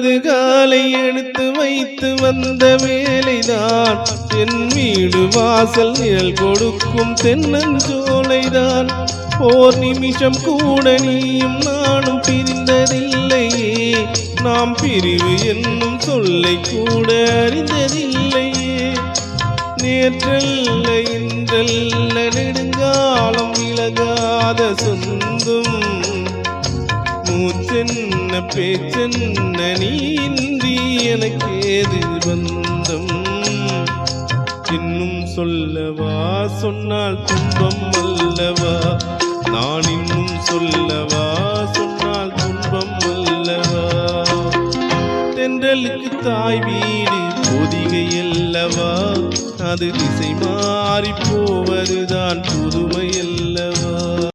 வலது காலை எடுத்து வைத்து வந்த வேலைதான் என் வீடு வாசல் நிழல் கொடுக்கும் தென்னஞ்சோலைதான். ஓர் நிமிஷம் கூட நீயும் நானும் பிரிந்ததில்லையே, நாம் பிரிவு என்னும் சொல்லை கூட அறிந்ததில்லையே. நேற்றல்ல இன்றல்ல நெடுங்காலம் விலகாத சொந்தம், மூச்சென்ன பேச்சென்ன நீ இன்றி எனக்கேது பந்தம். இன்னும் சொல்லவா சொன்னால் துன்பம் அல்லவா, நான் இன்னும் சொல்லவா சொன்னால் துன்பம் அல்லவா. தென்றலுக்கு தாய் வீடு பொதிகை அல்லவா, அது திசை மாறி போவதுதான் புதுமை அல்லவா.